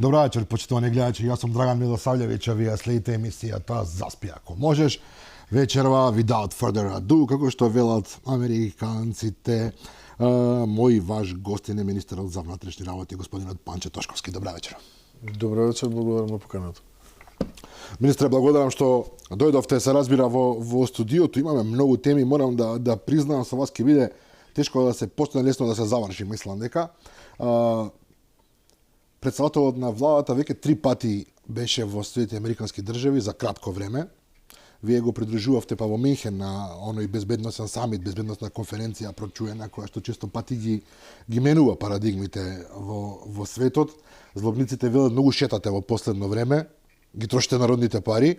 Добра вечер, почитувани гледачи. Јас сум Драган Милосављевиќ, а вие следите емисијата Заспи ако можеш. Вечерва, without further ado, како што велат американците, мој ваш гостин е министерот за внатрешни работи, господинот Панче Тошковски. Добра вечер. Добра вечер, благодарам на поканата. Министре, благодарам што дојдовте, се разбира, во студиото. Имаме многу теми, морам да признам, со вас ќе биде тешко да се почне, лесно да се заврши, мислам дека. Председателот на владата веќе 3 пати беше во Соединетите американски држави за кратко време. Вие го придружувавте па во Минхен на оној безбедносен самит, безбедносна конференција прочуена, која што често пати ги менува парадигмите во светот. Злобниците велат многу шетате во последно време, ги трошите народните пари.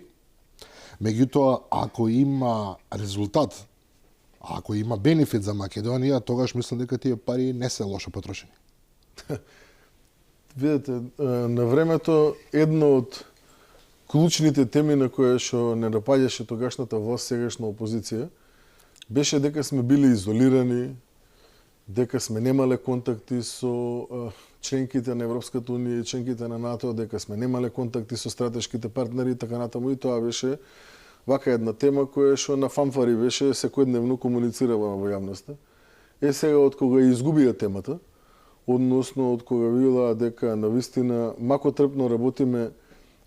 Меѓутоа, ако има резултат, ако има бенефит за Македонија, тогаш мислам дека тие пари не се лошо потрошени. Видете, на времето една од клучните теми на која што не допаѓаше тогашната власт, сегашна опозиција, беше дека сме били изолирани, дека сме немале контакти со членките на Европската унија и членките на НАТО, дека сме немале контакти со стратешките партнери и така натаму, и тоа беше вака една тема која што на фамфари беше секојдневно комуницирала во јавноста. Сега од кога изгубија темата, односно од кога видела дека навистина макотрпно работиме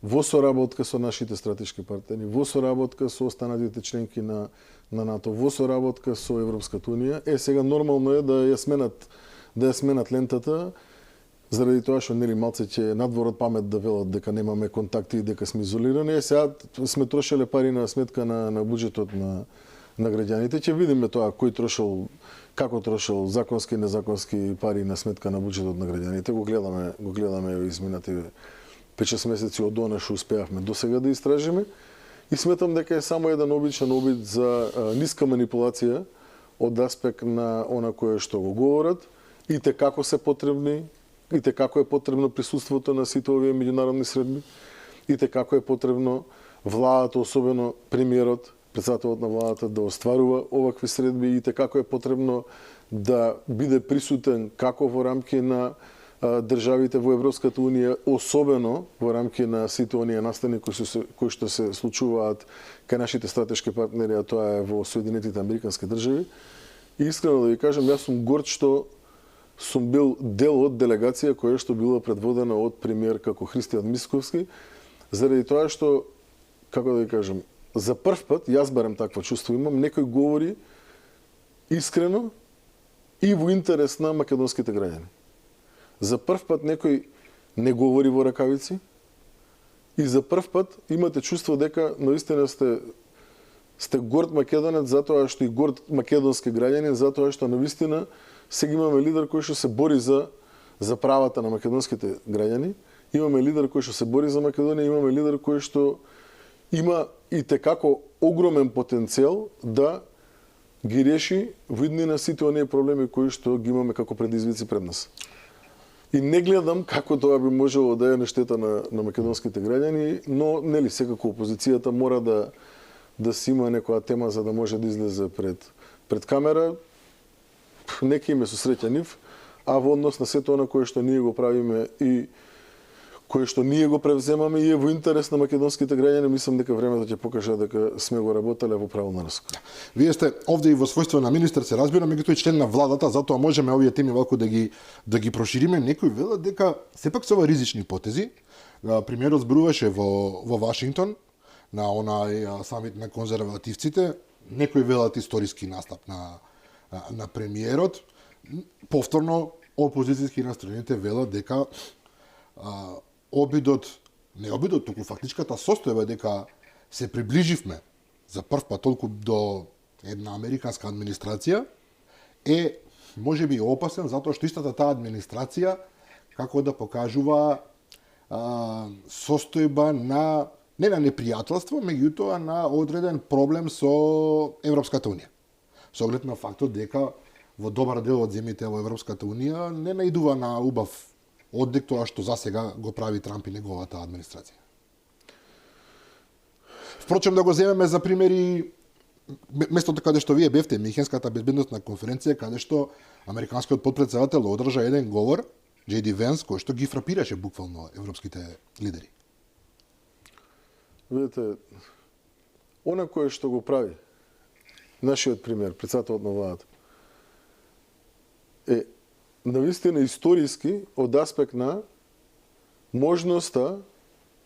во соработка со нашите стратешки партнери, во соработка со останатите членки на НАТО, во соработка со Европската унија, сега нормално е да ја сменат лентата, заради тоа што нели малце ќе надвор од памет да велат дека немаме контакти и дека сме изолирани. Сега сме трошеле пари на сметка на буџетот на граѓаните. Ќе видиме тоа кој трошел, како трошел законски и незаконски пари на сметка на буџетот на граѓаните. Го гледаме изминати 5-6 месеци од она што успеавме досега да истражиме. И сметам дека е само еден обичен обид за ниска манипулација од аспект на она кое што го говорат, и те како се потребни, и те како е потребно присуството на сите овие меѓународни средби, и те како е потребно владата, особено премиерот, председателот на владата, да остварува овакви средби, и те како е потребно да биде присутен како во рамки на државите во Европската унија, особено во рамки на сите оние настани кои што се случуваат кај нашите стратешки партнери, а тоа е во Соединетите американски држави. И искрено да ви кажам, јас сум горд што сум бил дел од делегација која што била предводена од премиер како Христијан Мицковски, заради тоа што, како да ви кажам, за прв пат, јас барем такво чувство имам, некој говори искрено и во интерес на македонските граѓани. За прв пат некој не говори во ракавици, и за прв пат имате чувство дека наистина сте горд македонец затоа што и горд македонски граѓанин, затоа што навистина сега имаме лидер кој што се бори за правата на македонските граѓани, имаме лидер кој што се бори за Македонија, имаме лидер кој што има и текако огромен потенцијал да ги реши во иднина сите оние проблеми кои што ги имаме како предизвици пред нас. И не гледам како тоа би можело да е на штета на македонските граѓани, но нели секако опозицијата мора да си има некоја тема за да може да излезе пред камера. Нека име со среќа нив, а во однос на сето она кое што ние го правиме и кое што ние го превземаме и е во интерес на македонските граѓани, мислам дека времето ќе покаже дека сме го работеле во правилна насока. Вие сте овде и во својство на министер, се разбира, меѓутоа и член на владата, затоа можеме овие теми валку да ги прошириме. Некој велат дека сепак се ова ризични потези. Премиерот зборуваше во Вашингтон на онај самит на конзервативците. Некој велат историски настап на премиерот. Повторно опозицијски настроените велат дека не обидот, туку фактичката состојба дека се приближивме за прв пат толку до една американска администрација е можеби опасен затоа што истата таа администрација како да покажува состојба не на непријателство, меѓутоа на одреден проблем со Европската унија. Со оглед на фактот дека во добар дел од земјите во Европската унија не наидува на убав оддек тоа што засега го прави Трамп и неговата администрација. Впрочем, да го земеме за примери местото каде што вие бевте, Михенската безбедносна конференција, каде што американскиот потпредседател одржа еден говор J.D. Венс, кој што ги фрапираше буквално европските лидери. Видете, она кое што го прави, нашиот пример, председателот на владата, е навистина историски од аспект на можноста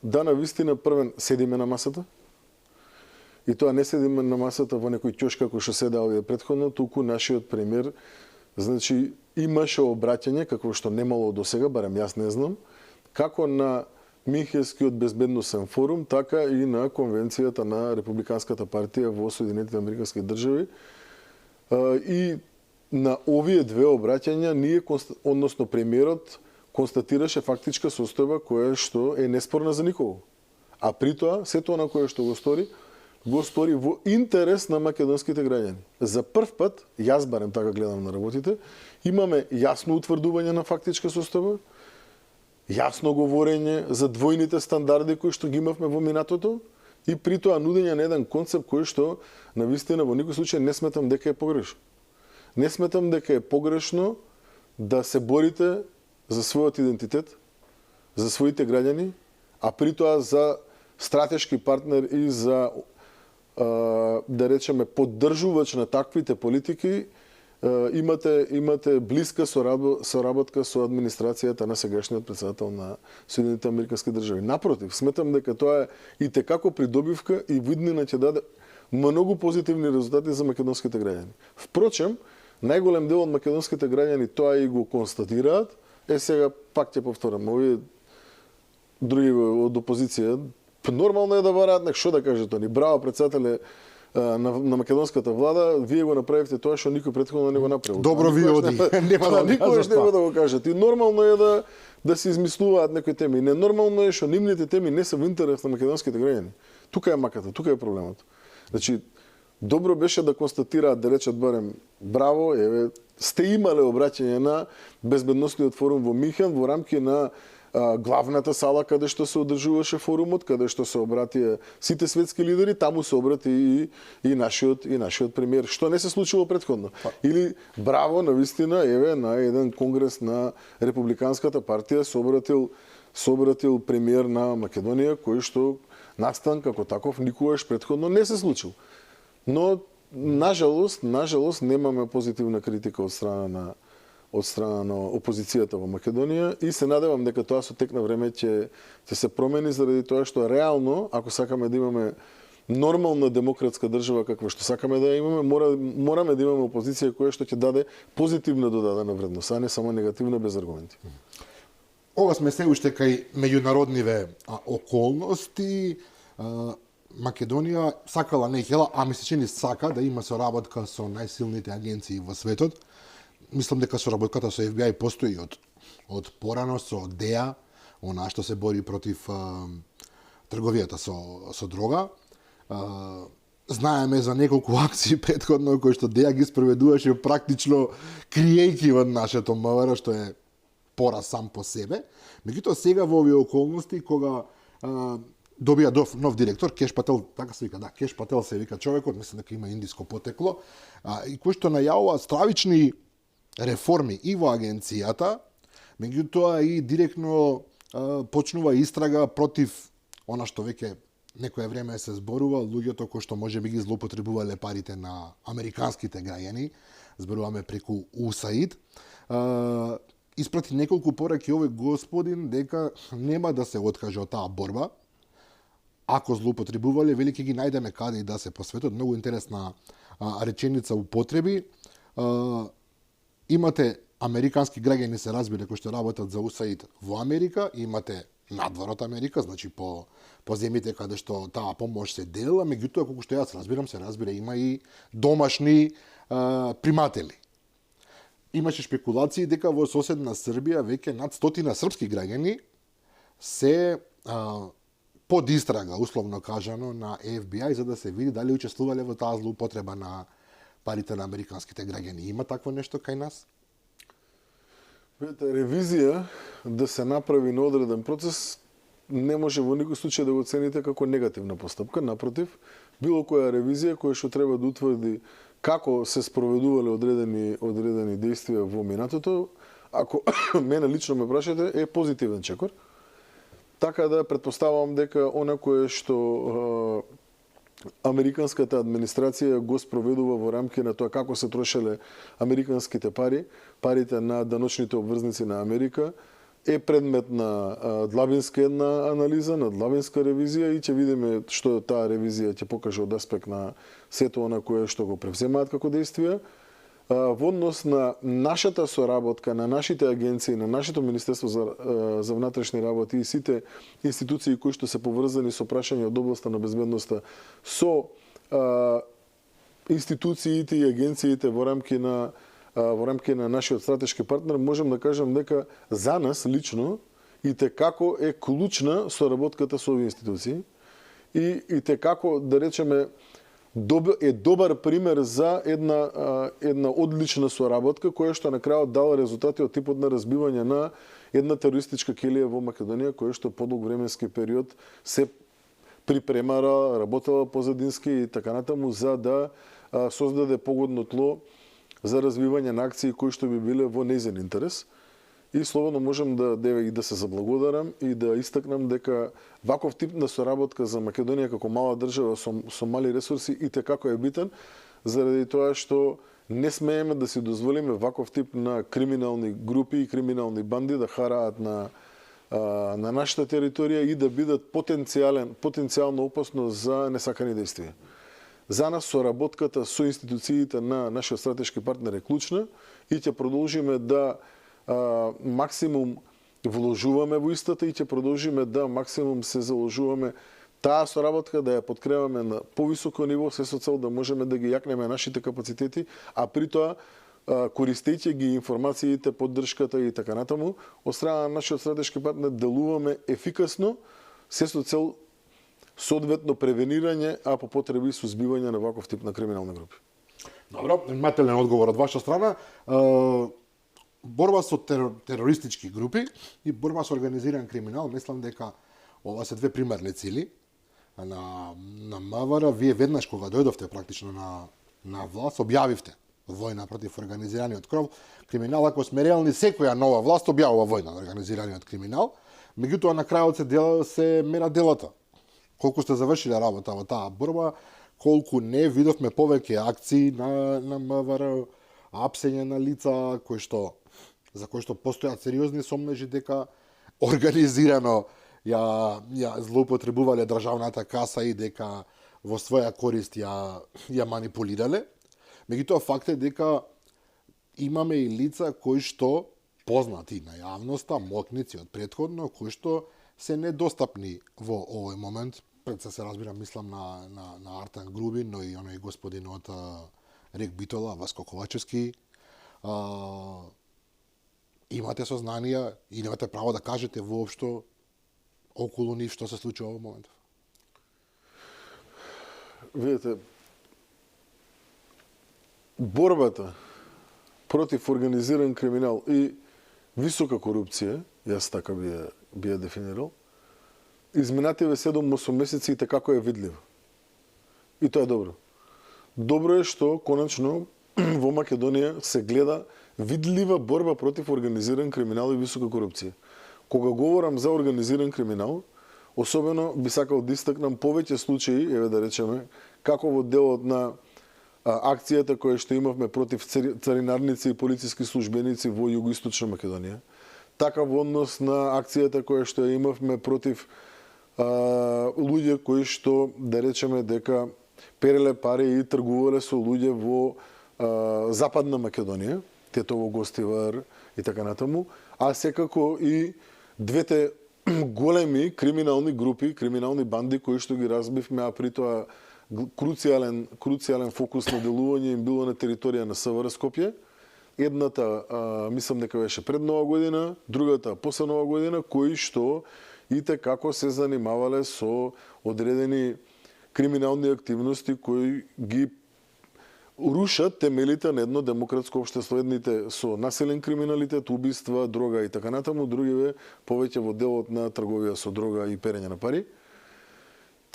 да навистина првен седиме на масата, и тоа не седиме на масата во некој ќош како што седа овие претходно, туку нашиот премиер, значи, имаше обраќање, како што немало досега, барем јас не знам, како на Минхенскиот безбедносен форум, така и на конвенцијата на Републиканската партија во Соединетите Американски држави. И на овие две обраќања ние, односно премиерот, констатираше фактичка состојба која што е неспорна за никого. А при тоа, се тоа на кое што го стори во интерес на македонските граѓани. За прв пат, јас барем така гледам на работите, имаме јасно утврдување на фактичка состојба, јасно говорење за двојните стандарди кои што ги имавме во минатото и при тоа нудење на еден концепт кој што навистина во никој случај не сметам дека е погрешно. Не сметам дека е погрешно да се борите за својот идентитет, за своите граѓани, а при тоа за стратешки партнер и за да речеме поддржувач на таквите политики, имате блиска соработка со администрацијата на сегашниот председател на Соединетите Американски држави. Напротив, сметам дека тоа е и текако придобивка и виднина ќе даде многу позитивни резултати за македонските граѓани. Впрочем, најголем дел од македонските граѓани тоа и го констатираат. Сега пак ќе повторам, овие други од опозиција нормално е да бараат што да кажат они. Браво, председателе на македонската влада, вие го направивте тоа што никој претходно не го направил. Добро ви оди. Никогаш нема да го кажат. И нормално е да се измислуваат некои теми. Ненормално е што нивните теми не се во интерес на македонските граѓани. Тука е маката, тука е проблемот. Значи, добро беше да констатираат, да речат барем браво, еве, сте имале обраќање на безбедносниот форум во Минхен во рамки на главната сала каде што се одржуваше форумот, каде што се обратија сите светски лидери, таму се обрати и нашиот премиер, што не се случило претходно. Или браво навистина, еве, на еден конгрес на Републиканската партија се обратил премиер на Македонија, кој што настан како таков никогаш претходно не се случил. Но нажалост немаме позитивна критика од страна на опозицијата во Македонија и се надевам дека тоа со тек на време ќе се промени заради тоа што реално, ако сакаме да имаме нормална демократска држава каква што сакаме да ја имаме, мораме да имаме опозиција која што ќе даде позитивна додадена вредност, а не само негативна без аргументи. Ова сме се уште кај меѓународниве околности. Македонија сакала, не хела, а ми се чини сака да има соработка со најсилните агенции во светот. Мислам дека соработката со FBI постои од порано, со ДЕА, она што се бори против трговијата со дрога. Знаеме за неколку акции претходно кои што ДЕА ги спроведуваше практично криејки од нашето МВР, што е пораз сам по себе. Меѓутоа сега во овие околности кога добија нов директор, Кеш Пател, така се вика, да, Кеш Пател се вика човекот, мислам дека има индиско потекло, и кој што најавува стравични реформи и во агенцијата, меѓутоа и директно почнува истрага против она што веќе некое време се зборува, луѓето кои што можеби ги злоупотребувале парите на американските граѓани, зборуваме преку USAID, испрати неколку пораки овој господин дека нема да се откаже од таа борба. Ако злоупотребувале, вели ќе ги најдеме каде и да се посветат. Многу интересна реченица употреби. Имате американски граѓани, се разбира, кои што работат за USAID во Америка, имате надвор од Америка, значи по земите каде што таа помош се дела, меѓутоа, колку што јас разбирам, се разбира, има и домашни приматели. Имаше шпекулации дека во соседна Србија веќе над 100 српски граѓани се под истрага, условно кажано, на FBI, за да се види дали учествувале во таа злоупотреба на парите на американските граѓани. Има такво нешто кај нас? Видите, ревизија да се направи на одреден процес не може во никој случај да го оцените како негативна постапка. Напротив, било која ревизија која што треба да утврди како се спроведувале одредени действија во минатото, ако мене лично ме прашате, е позитивен чекор. Така да претпоставувам дека она кое што американската администрација го спроведува во рамки на тоа како се трошеле американските пари, парите на даночните обврзници на Америка, е предмет на длабинска една анализа, на длабинска ревизија и ќе видиме што таа ревизија ќе покаже од аспект на сето она кое што го превземаат како действија. Во однос на нашата соработка, на нашите агенции, на нашето Министерство за внатрешни работи и сите институции кои што се поврзани со прашања од областа на безбедноста со институциите и агенциите во рамки на нашиот стратешки партнер, можем да кажем дека за нас лично и те како е клучна соработката со овие институции и те како, да речеме, е добар пример за една одлична соработка која што на крајот дала резултати од типот на разбивање на една терористичка келија во Македонија која што подолг временски период се припремара, работела позадински и така натаму за да создаде погодно тло за развивање на акции кои што би биле во нејзин интерес. И слободно можем да се заблагодарам и да истакнам дека ваков тип на соработка за Македонија како мала држава со мали ресурси и те како е битен, заради тоа што не смееме да си дозволиме ваков тип на криминални групи и криминални банди да хараат на нашата територија и да бидат потенцијално опасно за несакани действија. За нас соработката со институциите на нашиот стратешки партнер е клучна и ќе продолжиме да максимум вложуваме во истата и ќе продолжиме да максимум се заложуваме таа соработка да ја подкрепаме на повисоко ниво, се со цел да можеме да ги јакнеме нашите капацитети, а при тоа користејќи ги информациите, поддршката и така натаму, од страна на нашиот стратешки партнер делуваме ефикасно, се со цел соодветно превенирање, а по потреби сузбивање на ваков тип на криминални групи. Добро, имателен одговор од ваша страна. Борба со терористички групи и борба со организиран криминал, мислам дека ова се две примерни цели на МВР. Вие веднаш кога дојдовте практично на власт, објавивте војна против организираниот криминал. Ако сме реални, секоја нова власт објавува војна на организираниот криминал. Меѓутоа на крајот се мера делата. Колку сте завршиле работа во таа борба, колку не, видовме повеќе акции на МВР, апсење на лица за кои што постојат сериозни сомнежи дека организирано ја злоупотребувале државната каса и дека во своја корист ја манипулирале. Меѓутоа факт е дека имаме и лица кои што познати на јавноста, мокници од претходно, кои што се недостапни во овој момент. Пред се разбирам, мислам на Артан Грубин, но и оној господин од Рек Битола, Васко Ковачевски. Имате сознанија и немате право да кажете воопшто околу нив што се случува во моментов? Видете, борбата против организиран криминал и висока корупција, јас така би ја дефинирал, изминативе 7-8 месеци и како е видливо. И тоа е добро. Добро е што конечно во Македонија се гледа видлива борба против организиран криминал и висока корупција. Кога говорам за организиран криминал, особено би сакал да истакнам повеќе случаи, еве да речеме, како во делот на акцијата која што имавме против царинарници и полициски службеници во југоисточна Македонија, така во однос на акцијата која што ја имавме против луѓе кои што, да речеме, дека переле пари и тргувале со луѓе во Западна Македонија, Тетово, Гостивар и така натаму, а секако и двете големи криминални групи, криминални банди кои што ги разбивме, а при тоа круцијален фокус на делување им било на територија на СВР Скопје. Едната, мислам дека беше пред Нова година, другата после Нова година, кои што и како се занимавале со одредени криминални активности кои ги рушат темелите на едно демократско општество, едните со населен криминалитет, убиства, дрога и така натаму, другиве повеќе во делот на трговија со дрога и перење на пари.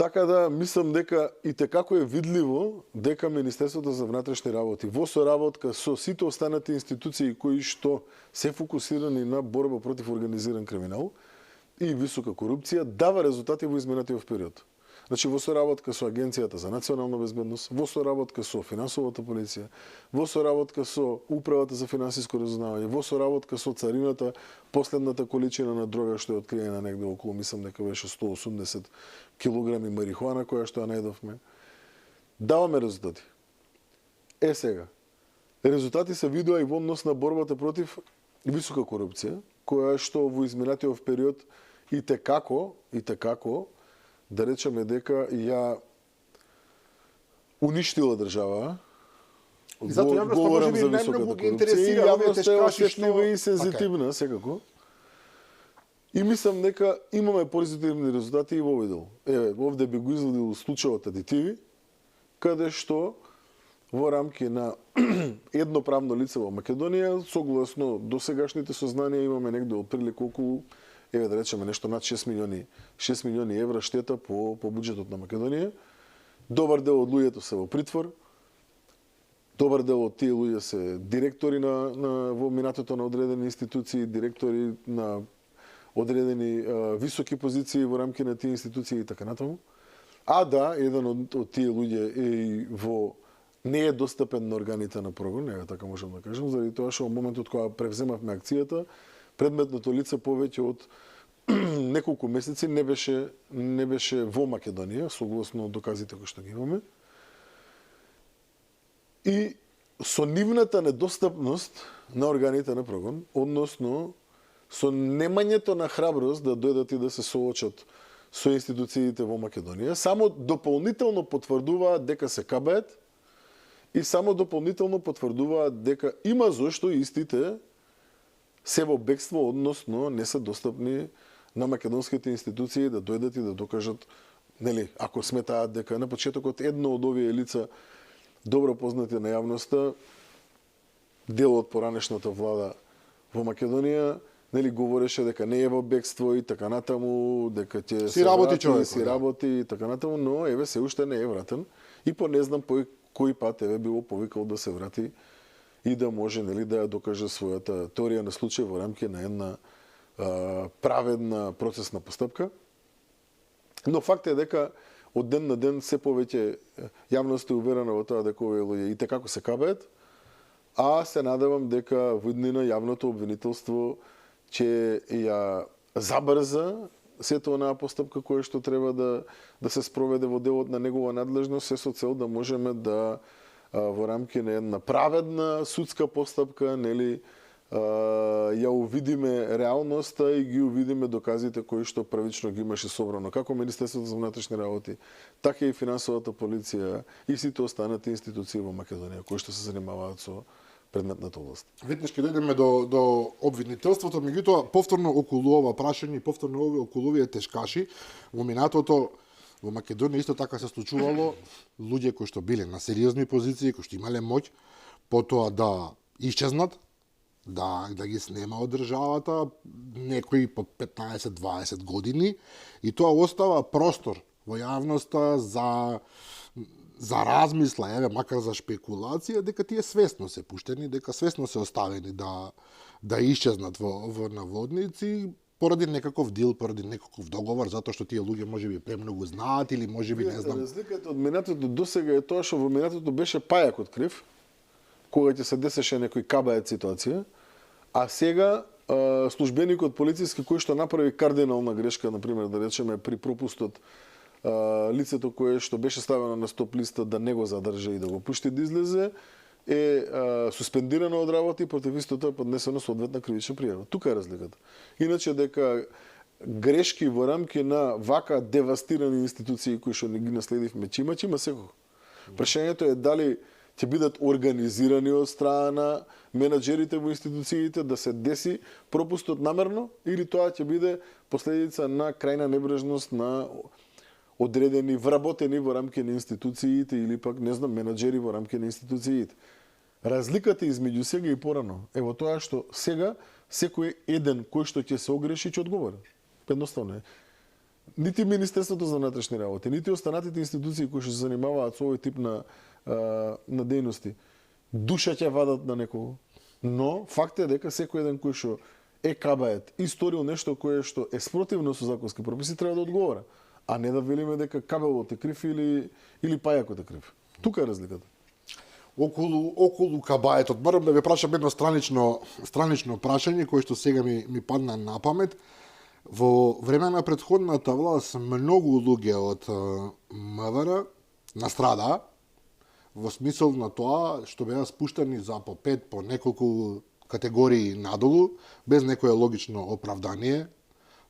Така да, мислам дека и како е видливо дека Министерството за внатрешни работи во соработка со сите останати институции кои што се фокусирани на борба против организиран криминал и висока корупција, дава резултати во изминатиот период. Значи, во соработка со Агенцијата за национална безбедност, во соработка со финансовата полиција, во соработка со Управата за финансиско разузнавање, во соработка со царината, последната количина на дрога што е откриена негде околу, мислам дека беше 180 килограми марихуана која што ја најдовме, даваме резултати. Сега, резултати се видоа и во однос на борбата против висока корупција, која што во изминатиот период и те како, да речеме дека ја уништила држава. И затоа јавноста може би најмногу ги интересира овие тешкаши што и сензитивна секако. И мислам дека имаме позитивни резултати и во овој дел. Еве, овде би го извадил случајот адитиви, каде што во рамки на едно правно лице во Македонија, согласно досегашните сознанија, имаме негде отприлика околу, еве да речеме нешто над 6 милиони евра штета по буџетот на Македонија. Добар дел од луѓето се во притвор. Добар дел од тие луѓе се директори во минатото на одредени институции, директори на одредени високи позиции во рамки на тие институции и така натаму. А да, еден од тие луѓе е и не е достапен на органите на прогон, така можам да кажем, заради тоа што во моментот кога превземавме акцијата, предметното лице повеќе од неколку месеци не беше во Македонија, согласно доказите кои што ги имаме. И со нивната недостапност на органите на прогон, односно со немањето на храброст да дојдат и да се соочат со институциите во Македонија, само дополнително потврдуваат дека се кабаат и само дополнително потврдуваат дека има зошто истите се во бегство, односно не се достапни на македонските институции да дојдат и да докажат, нели, ако сметаат дека на почетокот едно од овие лица добро познати на јавноста, дел од поранешната влада во Македонија, нели, говореше дека не е во бегство и така натаму, дека ќе си работи човек, си работи и така натаму, но еве се уште не е вратен и по не знам по кој пат еве било повикал да се врати и да може, нели, да ја докаже својата теорија на случај во рамки на една праведна процесна постапка. Но факт е дека од ден на ден се повеќе јавност е уверена во тоа дека овие луѓе и те како се кабаат, а се надевам дека во иднина јавното обвинителство ќе ја забрза сето онаа постапка која што треба да се спроведе во делот на негова надлежност, се со цел да можеме да во рамки на една праведна судска постапка, нели, ја увидиме реалноста и ги увидиме доказите кои што првично ги имаше собрано како Министерството за внатрешни работи, така и финансовата полиција и сите останати институции во Македонија кои што се занимаваат со предметната област. Веднаш ќе дојдеме до обвинителството, меѓутоа повторно околу ова прашање, повторно околу овие тешкаши, во минатото во Македонија исто така се случувало луѓе кои што биле на сериозни позиции, кои што имале моќ, потоа да исчезнат, да ги снема од државата, некои по 15-20 години, и тоа остава простор во јавноста за размисла, еве, макар за шпекулација, дека тие свесно се пуштени, дека свесно се оставени да исчезнат во наводници, поради некаков дил, поради некаков договор, затоа што тие луѓе можеби премногу знаат или можеби не знам. Разликата од минатото досега е тоа што во минатото беше пајак открив, кога ќе се десеше некој кабает ситуација, а сега службеникот полициски кој што направи кардинална грешка, например, да речеме при пропустот, лицето кое што беше ставено на стоп листа да не го задржи и да го пушти да излезе, е суспендирано од работа и против истото е поднесено соодветна кривична пријава. Тука е разликата. Иначе дека грешки во рамки на вака девастирани институции кои што не ги наследивме, има секој. Прашањето е дали ќе бидат организирани од страна на менаџерите во институциите да се деси пропустот намерно или тоа ќе биде последица на крајна небрежност на одредени вработени во рамки на институциите или пак, не знам, менаџери во рамки на институциите. Разликата измеѓу сега и порано е во тоа што сега секој еден кој што ќе се огреши ќе одговори. Едноставно е. нити Министерството за внатрешни работи, нити останатите институции кои што се занимаваат со овој тип на дејности, душа ќе вадат на некого. Но факт е дека секој еден кој што е кабает и сторил нешто кое што е спротивно со законски прописи треба да одговара, а не да велиме дека кабелот е крив или пајакот е крив. Тука е разликата. Околу кабаетот, барам да ве прашам едно странично прашање кое што сега ми падна на памет. Во време на претходната власт многу луѓе од МВР настрада во смисол на тоа што беа спуштани за по 5, по неколку категории надолу, без некое логично оправдание.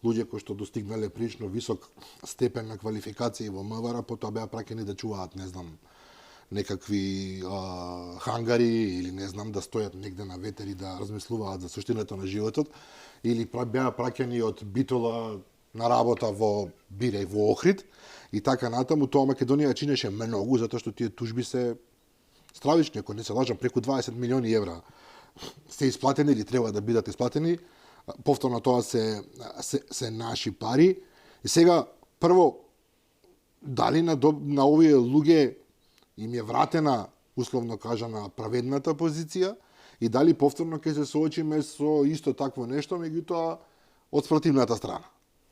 Луѓе кои што достигнале прилично висок степен на квалификација во МВР, потоа беа праќени да чуваат, не знам, некакви хангари или не знам да стојат негде на ветер и да размислуваат за суштината на животот, или беа праќани од Битола на работа во Бирај, во Охрид и така натаму. Тоа Македонија чинеше многу затоа што тие тужби се стравични, ако не се лажам, преку 20 милиони евра се исплатени или треба да бидат исплатени. Повторно тоа се наши пари. И сега прво дали на овие луѓе им е вратена, условно кажана, праведната позиција и дали повторно ќе се соочиме со исто такво нешто, меѓутоа од спротивната страна.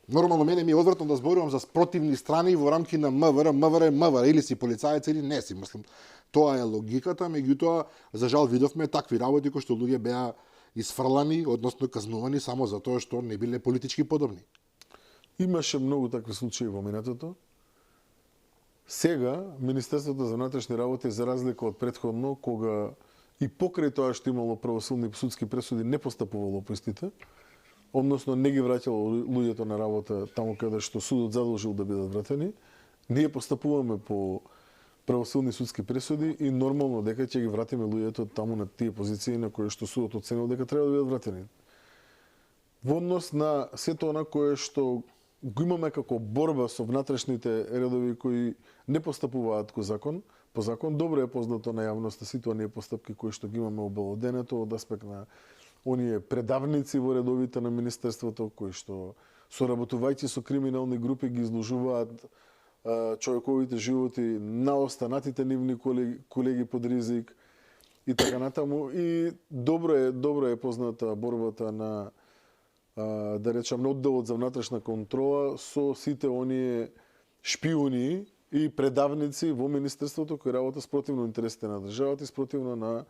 Нормално мене ми е одвратно да зборувам за спротивни страни во рамки на МВР, или си полицаец или не си, мислам. Тоа е логиката, меѓутоа за жал видовме такви работи кои што луѓе беа исфрлани, односно казнувани само за тоа што не биле политички подобни. Имаше многу такви случаи во минатото. Сега, Министерството за внатрешни работи, за разлика од претходно, кога и покрај тоа што имало правосудни судски пресуди, не постапувало по истите, односно не ги враќало луѓето на работа таму каде што судот задолжил да бидат вратени, ние постапуваме по правосудни судски пресуди и нормално дека ќе ги вратиме луѓето таму на тие позиции на кои што судот оценил дека треба да бидат вратени. Во однос на сето она кое што го имаме како борба со внатрешните редови кои не постапуваат по закон, добро е познато на јавноста сите оние постапки кои што ги имаме обелоденето од аспект на оние предавници во редовите на Министерството, кои што соработувајќи со криминални групи ги изложуваат човековите животи на останатите нивни колеги под ризик и така натаму. И добро е позната борбата на да речам, одделот за внатрешна контрола со сите оние шпиони и предавници во Министерството кои работат спротивно интересите на државата и спротивно на,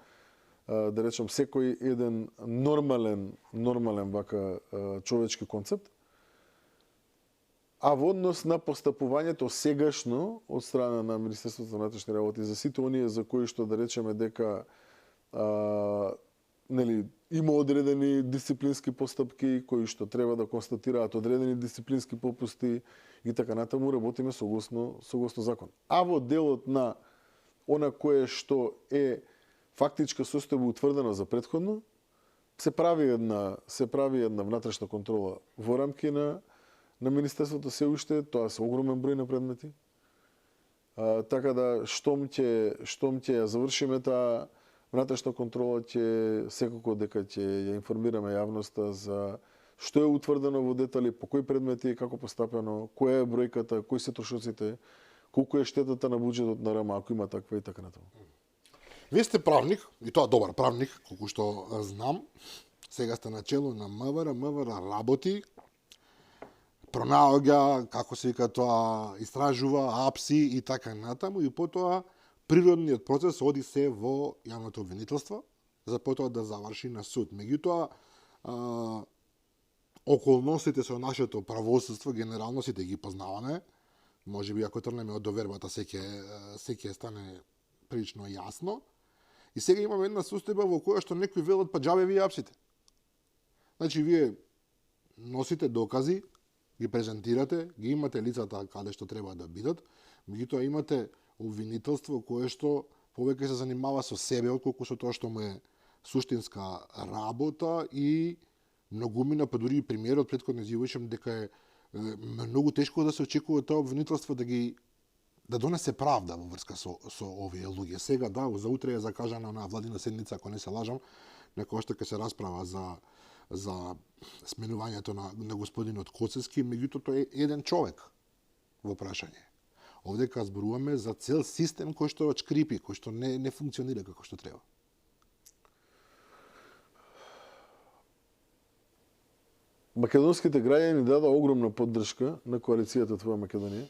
да речам, секој еден нормален вака човечки концепт. А во однос на постапувањето сегашно од страна на Министерството за внатрешни работи за сите оние за кои што да речеме дека има одредени дисциплински постапки кои што треба да констатираат одредени дисциплински попусти и така натаму, работиме согласно закон. А во делот на она кое што е фактичка состојба утврдена за претходно, се прави една внатрешна контрола во рамки на Министерството се уште, тоа се огромен број на предмети. Така да штом ќе ја завршиме таа внатрешна контрола, ќе секако дека ќе ја информираме јавноста за што е утврдено во детали, по кои предмети, како постапено, која е бројката, кои се трошоците, колку е штетата на буџетот на РМ, ако има таква и така натаму. Вие сте правник, и тоа добар правник, колку што знам. Сега сте на чело на МВР, МВР работи, пронаоѓа, како се вика тоа, истражува, апси и така натаму, и потоа природниот процес оди се во јавното обвинителство, за потоа да заврши на суд. Меѓутоа, околностите со нашето правосудство, генерално сите ги познаваме, може би ако трнеме од довербата се ќе стане прилично јасно. И сега имаме една состојба во која што некои велат па џабе вие апсите. Значи, вие носите докази, ги презентирате, ги имате лицата каде што треба да бидат, меѓутоа имате обвинителство кое што повеќе се занимава со себе отколку со тоа што му е суштинска работа и многумина, па дури и премиерот претходно изјавуваше дека е многу тешко да се очекува тоа обвинителство да донесе правда во врска со овие луѓе. Сега да, за утре е закажана на владина седница, ако не се лажам, на која што ќе се расправа за за сменувањето на господинот Коцевски, меѓутоа тој е еден човек во прашање. Овдека зборуваме за цел систем кој што шкрипи, кој што не функционира како што треба. Македонските граѓани дада огромна поддршка на коалицијата Твоја Македонија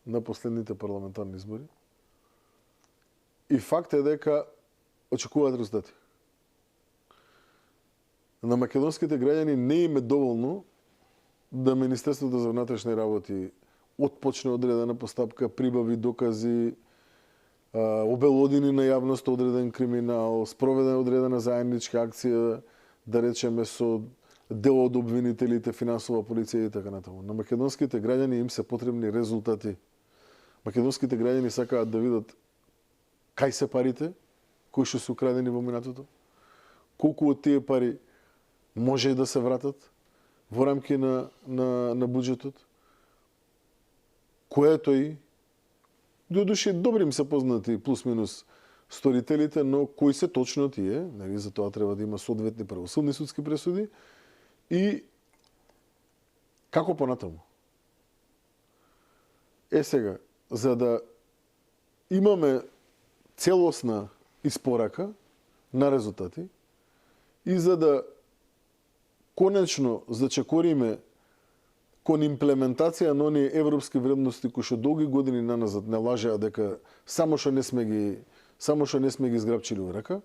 на последните парламентарни избори. И факт е дека очекуваат резултати. На македонските граѓани не им е доволно да Министерството за внатрешни работи отпочне одредена постапка, прибави докази, обелодини на јавност одреден криминал, спроведена одредена заедничка акција, да речеме со дел од обвинителите, финансова полиција и така натаму. На македонските граѓани им се потребни резултати. Македонските граѓани сакаат да видат кај се парите кои што се украдени во минатото, колку од тие пари може и да се вратат во рамки на буџетот, кој е тој, додуше добри им се познати плюс-минус сторителите, но кои се точно тие, нели, за тоа треба да има соодветни правосудни судски пресуди и како понатаму. Сега, за да имаме целосна испорака на резултати и за да конечно зачекориме кон имплементација на оние европски вредности кои што долги години наназад не лажеа дека само што не сме ги зграбчили во рака,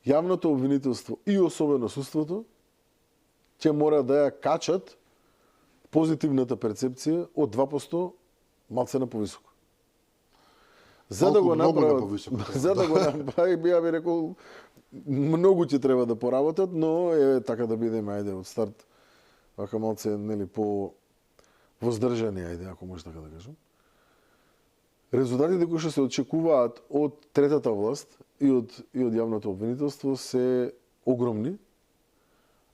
јавното обвинителство и особено судството ќе мора да ја качат позитивната перцепција од 2% малце на повисоко. За да го направат, ја би рекол, многу ќе треба да поработат, но е така да бидеме ајде од старт вака малце нели по воздржани, ајде ако може така да кажам. Резултатите кои што се очекуваат од третата власт и од јавното обвинителство се огромни,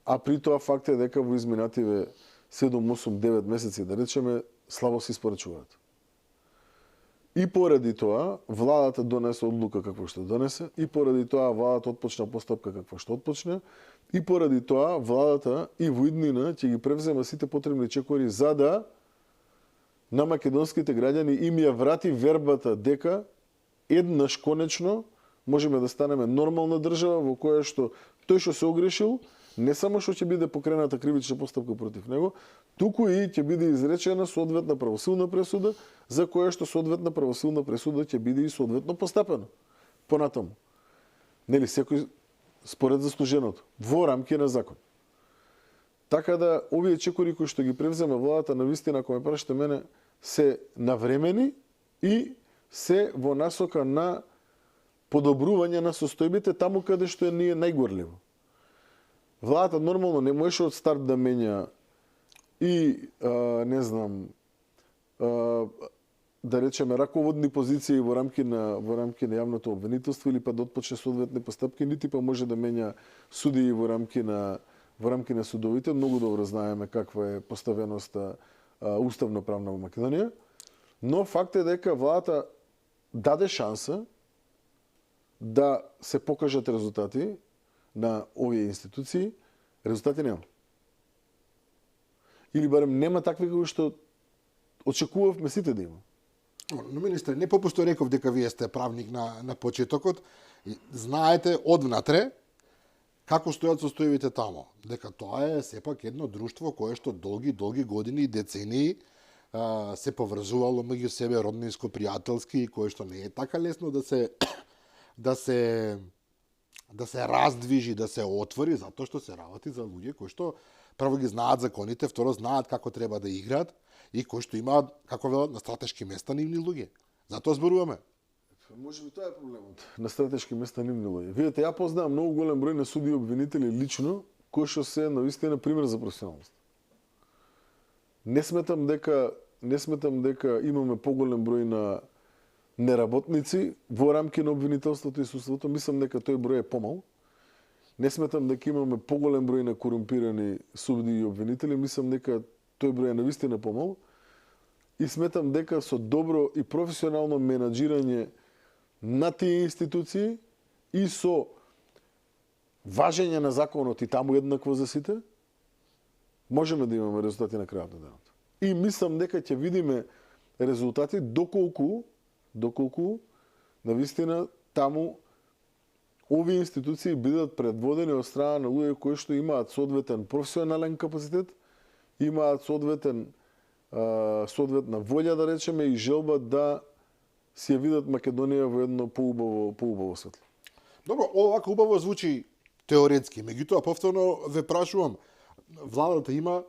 а при тоа факт е дека во изминативе 7, 8, 9 месеци, да речеме, слабо се испорачуваат. И поради тоа, владата донесе одлука каква што донесе, и поради тоа владата отпочна постапка каква што отпочна, и поради тоа владата и во иднина ќе ги превзема сите потребни чекори за да на македонските граѓани им ја врати вербата дека еднаш конечно можеме да станеме нормална држава во која што тој што се огрешил не само што ќе биде покрената кривична постапка против него, туку и ќе биде изречена соодветна правосудна пресуда, за која што соодветна правосудна пресуда ќе биде и соодветно постапено понатаму. Нели секој според заслуженото, во рамки на закон. Така да овие чекори кои што ги превзема владата на вистина, ако ме прашате мене, се навремени и се во насока на подобрување на состојбите таму каде што е ние најгорливо. Владата нормално не можеше од старт да менја и, не знам, да речеме, раководни позиции во рамки на јавното обвинителство или па да отпочне соодветни постапки, нити па може да менја судии во рамки на судовите. Многу добро знаеме каква е поставеноста уставно-правна во Македонија, но факт е дека владата даде шанса да се покажат резултати на овие институции, резултати нема. Или барем нема такви кои што очекувавме сите да има. Но, министре, не попусто реков дека вие сте правник на почетокот, знаете одвнатре како стојат состојбите тамо. Дека тоа е сепак едно друштво кое што долги години и децении се поврзувало меѓу себе роднинско, пријателски, кое што не е така лесно да се раздвижи, да се отвори, затоа што се работи за луѓе кои што прво ги знаат законите, второ знаат како треба да играат и кои што имаат, како велат, на стратешки места нивни луѓе. Затоа зборуваме. Може би тоа е проблемот. На стратешки места нивни луѓе. Видете, ја познавам многу голем број на суди и обвинители лично, кои што се навистина пример за професионалност. Не сметам дека имаме поголем број на неработници во рамки на обвинителството и судството. Мислам дека тој број е помал. Не сметам дека имаме поголем број на корумпирани судии и обвинители. Мислам дека тој број е навистина помал. И сметам дека со добро и професионално менаџирање на тие институции и со важење на законот и таму еднакво за сите, можеме да имаме резултати на крајот на денот. И мислам дека ќе видиме резултати доколку навистина таму овие институции бидат предводени од страна на луѓе кои што имаат соодветен професионален капацитет, имаат соодветна волја, да речеме, и желба да си ја видат Македонија во едно поубаво светло. Добро, овака убаво звучи теоретски, меѓутоа повторно ве прашувам, владата има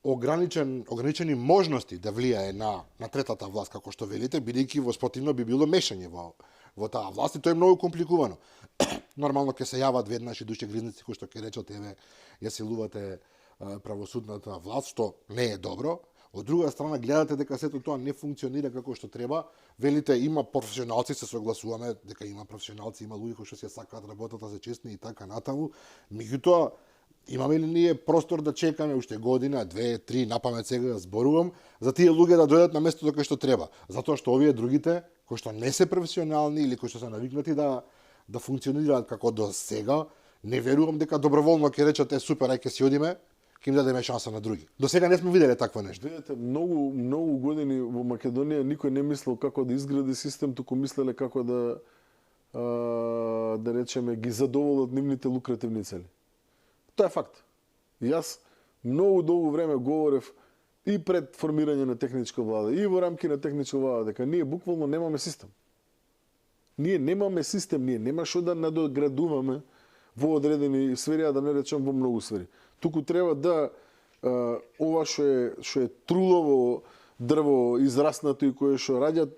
ограничени можности да влијае на третата власт, како што велите, бидејќи воспротивно би било мешање во таа власт и тоа е многу компликувано. Нормално ќе се јават веднаш и души гризници кои што ќе речат еве ја силувате правосудната власт, што не е добро. Од друга страна гледате дека сето тоа не функционира како што треба. Велите има професионалци, се согласуваме дека има професионалци, има луѓе кои што се сакаат работата за честни и така натаму. Меѓутоа имаме ли ние простор да чекаме уште година, 2, 3, напамет сега зборувам, за тие луѓе да дојдат на местото кај што треба? Затоа што овие другите, кои што не се професионални или кои што се навикнати да функционираат како до сега, не верувам дека доброволно ќе речат супер, ај ќе си одиме, ќе им дадеме шанса на други. До сега не сме виделе такво нешто. Видете, многу години во Македонија никој не мислел како да изгради систем, туку мислеле како да речеме ги задоволат нивните лукративни цели. Тоа е факт. И јас многу долго време говорев и пред формирање на техничка влада, и во рамки на техничка влада, дека ние буквално немаме систем. Ние немаме систем, ние нема што да надоградуваме во одредени сфери, а да не речем во многу сфери. Туку треба да ова што е трулово дрво израснато и кое што раѓа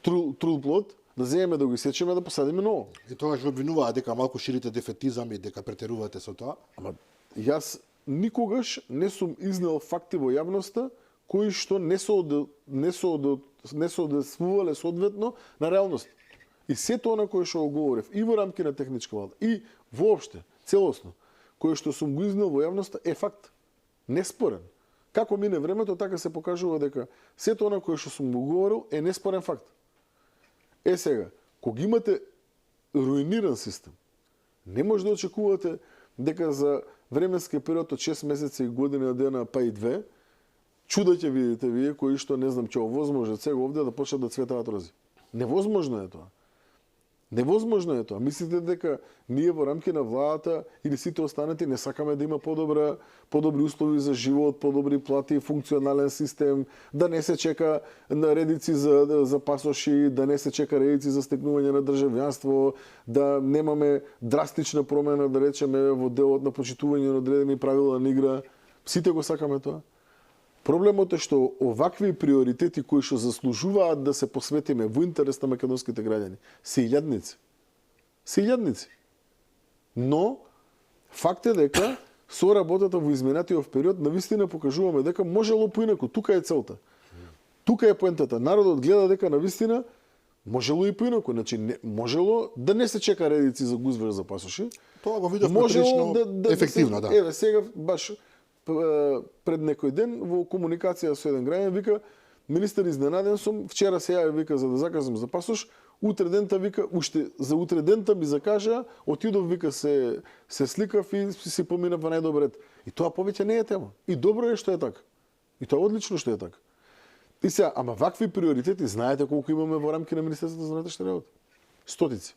трул плод, да земеме да го исечеме, да посадиме ново. И тогаш го обвинуваат дека малку ширите дефетизам и дека претерувате со тоа. Ама јас никогаш не сум изнел факти во јавноста кои што не соодветствувале соодветно на реалност. И сето она кое што го говорев и во рамки на техничка влада и воопште целосно кое што сум го изнел во јавноста е факт. Неспорен. Како мине времето, така се покажува дека сето она кое што сум го говорил е неспорен факт. Е сега, кога имате руиниран систем, не може да очекувате дека за временски период од 6 месеци и година дена, па и 2, чуда ќе видите вие кои што не знам ќе овозможат сега овде да почнат да цветаат рози. Невозможно е тоа. Невозможно е тоа. Мислите дека ние во рамки на владата или сите останати не сакаме да има подобри услови за живот, подобри плати, функционален систем, да не се чека на редици за пасоши, да не се чека редици за стекнување на државјанство, да немаме драстична промена, да речеме, во делот на почитување на одредени правила на игра. Сите го сакаме тоа. Проблемот е што овакви приоритети кои што заслужуваат да се посветиме во интерес на македонските граѓани се илјадници. Се илјадници. Но факт е дека со работата во изминатиот период навистина покажуваме дека можело поинаку. Тука е целта. Тука е поентата. Народот гледа дека навистина можело и поинаку. Значи можело да не се чека редици за гузвер за пасоши. Тоа го видовме прилично ефективно, да. Еве сега баш пред некој ден во комуникација со еден граѓанин вика министер изненаден сум, вчера се јави вика за да закажам за пасош, утре дента вика уште за утре дента ми закажа, отидов вика се сликав и си поминав во најдобар ред. И тоа повеќе не е тема. И добро е што е така. И тоа е одлично што е така. И сега, ама вакви приоритети знаете колку имаме во рамки на Министерството за внатрешни работи? Стотици.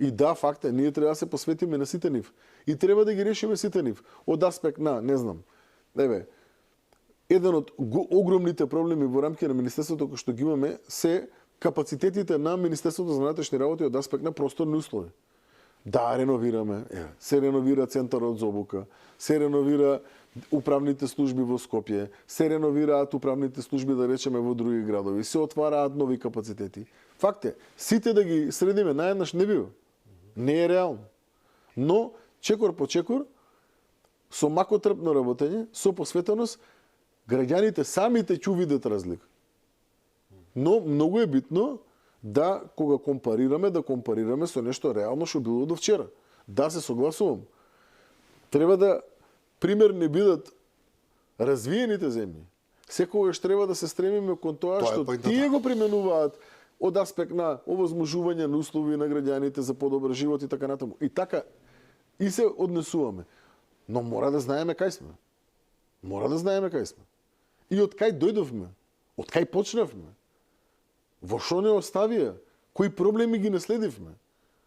И да, факт е, ние треба да се посветиме на сите нив. И треба да ги решиме сите нив. Од аспект на, не знам, еден од огромните проблеми во рамки на Министерството кој што ги имаме се капацитетите на Министерството за внатрешни работи од аспект на просторни услови. Да, реновираме, се реновира центарот за обука, се реновира управните служби во Скопје, се реновираат управните служби, да речеме, во други градови, се отвараат нови капацитети. Факт е, сите да ги средиме наеднаш не бива. Не е реално. Но, чекор по чекор, со макотрпно работење, со посветеност, граѓаните самите ќе видат разлика. Но, многу е битно да, кога да компарираме со нешто реално што било до вчера. Да, се согласувам. Треба да примерни бидат развиените земји. Секогаш треба да се стремиме кон тоа што тие го применуваат од аспект на овозможување на услови на граѓаните за подобар живот и така натаму. И така, и се однесуваме. Но мора да знаеме кај сме. Мора да знаеме кај сме. И од кај дојдовме? Од кај почнавме? Во шо не оставија? Кои проблеми ги наследивме?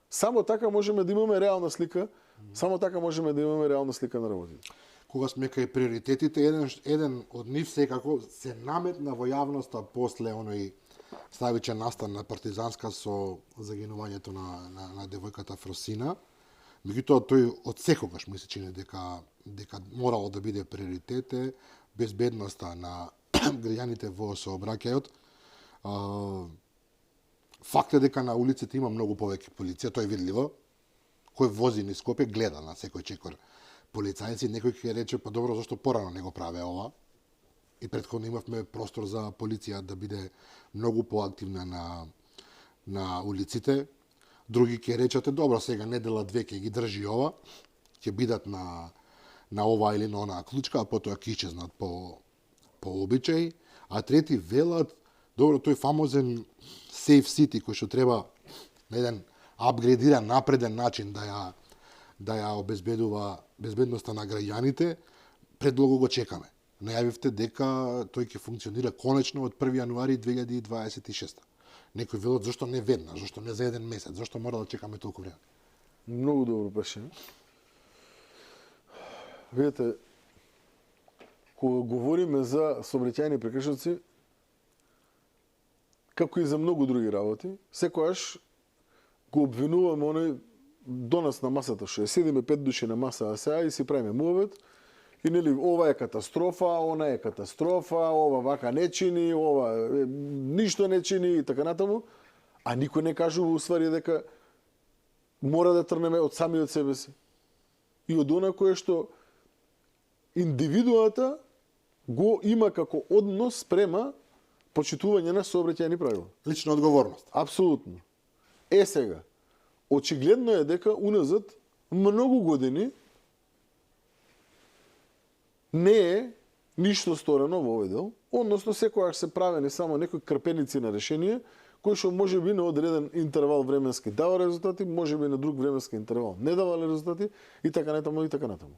Само така можеме да имаме реална слика, само така можеме да имаме реална слика на работите. Кога сме кај приоритетите, еден од нив секако се наметна во јавноста после оној ставичен настан на партизанска со загинувањето на девојката Фросина. Меѓутоа тој од секогаш ми се чини дека морало да биде приоритет безбедноста на граѓаните во сообраќајот. Факт е дека на улиците има многу повеќе полиција, тоа е видливо. Кој вози низ Скопје гледа на секој чекор полицајци, некој ќе рече па добро зашто порано не го праве ова. И претходно имавме простор за полиција да биде многу поактивна на улиците. Други ќе речете добро сега недела две ќе ги држи ова, ќе бидат на ова или на онаа клучка, а потоа ќе исчезнат по обичај, а трети велат добро тој фамозен Safe City кој што треба на еден апгрейдиран, напреден начин да ја обезбедува безбедноста на граѓаните, предлого го чекаме. Најавивте дека тој ќе функционира конечно од 1 јануари 2026. Некој велат зашто не веднаш, зашто не за еден месец, зашто мора да чекаме толку време? Многу добро прашање. Видете, кога говориме за сообраќајни прекршоци, како и за многу други работи, секојаш го обвинуваме оној до нас на масата, што седиме 5 души на маса, а сега и си правиме муавет, и нели ова е катастрофа, она е катастрофа, ова вака не чини, ова ништо не чини и така натаму, а никој не кажува уствари дека мора да трнеме од самиот себе си. И од она кое што индивидуата го има како однос према почитување на сообраќајни правила. Лична одговорност. Апсолутно. Сега, очигледно е дека уназад многу години не е ништо сторено во овој дел, односно секогаш се правени само некои крпеници на решение, кои што може би на одреден интервал временски дава резултати, може би на друг временски интервал не дава резултати и така натаму и така натаму.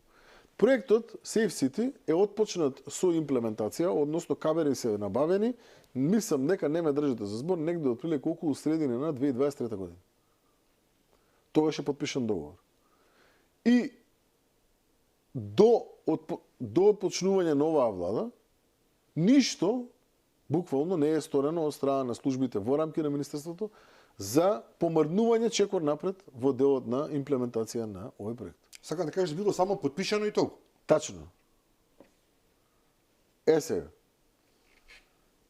Проектот Safe City е отпочнат со имплементација, односно кабери се набавени, мислам дека не ме држите за збор, негде отприлика околу средина на 2023 година. Тогаш е подпишан договор. И до отпочнување на оваа влада, ништо буквално не е сторено од страна на службите во рамки на Министерството за помрднување чекор напред во делот на имплементација на овој проект. Сакам да кажеш, било само подпишано и толку. Тачно. Сега.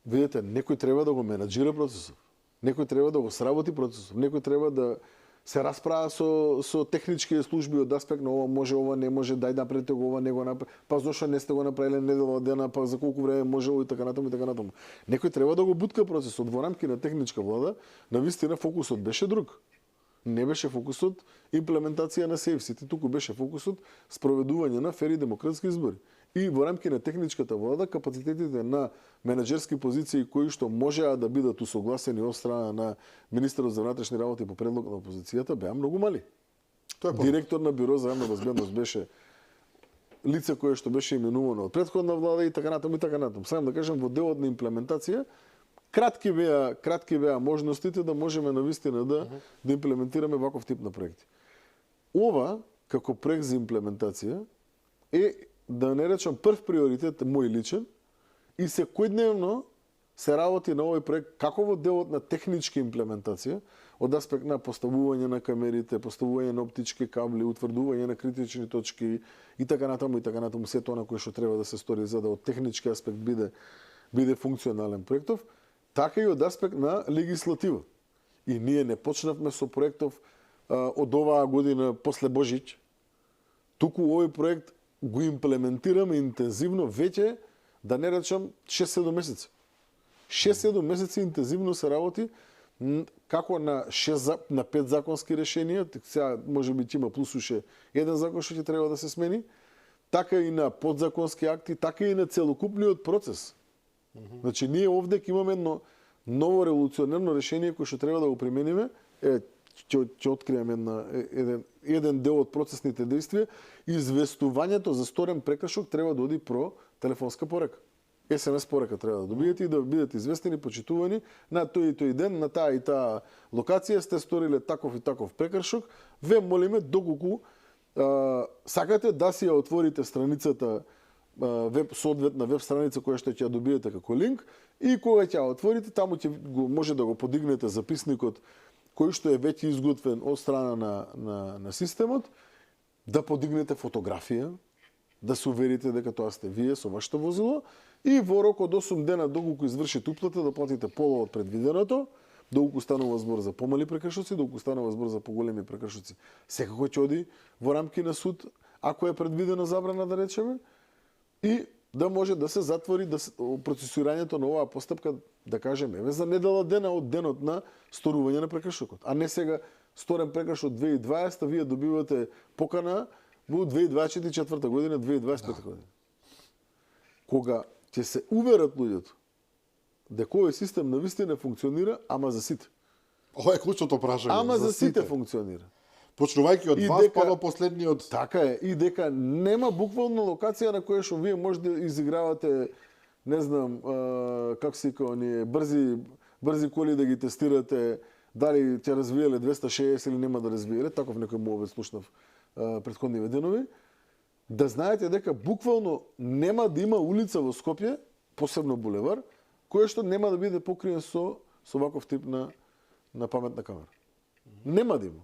Видите, некој треба да го менаџира процесот. Некој треба да го сработи процесот. Некој треба да се расправа со технички служби од аспект на ова може, ова не може, дај направете го, ова не го направи. Па зошто не сте го направиле недела дена, па за колку време може и така натаму и така натаму. Некој треба да го бутка процесот во рамки на техничка влада, навистина фокусот беше друг. Не беше фокусот имплементација на Safe City, туку беше фокусот спроведување на фери демократски избори. И во рамки на техничката влада, капацитетите на менаџерски позиции кои што можеа да бидат усогласени од страна на министерот за внатрешни работи по предлог на опозицијата беа многу мали. Директор на Бюро за јавна безбедност беше лице кое што беше именувано од претходна влада и така натаму и така натаму. Сам да кажам, во делот на имплементација кратки беа можностите да можеме навистина да имплементираме ваков тип на проекти. Ова како проект за имплементација е, да не речам, прв приоритет мој личен и секојдневно се работи на овој проект како во делот на техничка имплементација, од аспект на поставување на камерите, поставување на оптички кабли, утврдување на критични точки и така натаму, сето она кое што треба да се стори за да од технички аспект биде функционален проектов, така и од аспект на легислатива. И ние не почнавме со проектов од оваа година после Божиќ, туку овој проект го имплементираме интензивно веќе, да не речам, 6-7 месеци. 6-7 месеци интензивно се работи како на 5 законски решенија, сега може би има плюс уште еден закон што ќе треба да се смени, така и на подзаконски акти, така и на целокупниот процес. Значи, ние овде ќе имаме едно ново револуционерно решение кое што треба да го примениме, ќе открием еден дел од процесните действија, известувањето за сторен прекршок треба да оди про телефонска порека. СМС порека треба да добиете и да бидете известени, почитувани на тој и тој ден, на таа и таа локација сте сториле таков и таков прекршок. Ве молиме доколку сакате да си ја отворите страницата, соодветна веб страница која што ќе ја добиете како линк, и кога ќе ја отворите, таму може да го подигнете записникот кој што е веќе изготвен од страна на системот, да подигнете фотографија, да се уверите дека тоа сте вие со вашето возило, и во рок од 8 дена доколку извршите уплата да платите пола од предвиденото, доколку станува збор за помали прекршоци, доколку станува збор за поголеми прекршоци, секако ќе оди во рамки на суд, ако е предвидена забрана, да речеме, и да може да се затвори процесирањето на оваа постапка, да кажеме, за недела дена од денот на сторување на прекршокот. А не сега сторен прекршок 2020, вие добивате покана во 2024 година, 2025 година. Кога ќе се уверат луѓето дека овој систем навистина функционира, ама за сите. Ова е клучното прашање. Ама за сите функционира. Почнувајќи од вас па до последниот. Така е, и дека нема буквално локација на која што вие може да изигравате, не знам, како се вика, оние брзи коли да ги тестирате, дали ќе развиеле 260 или нема да развиеле, таков некој мовет слушнав претходни денови, да знаете дека буквално нема да има улица во Скопје, посебно булевар, која што нема да биде покриен со ваков тип на паметна камера. Нема да има.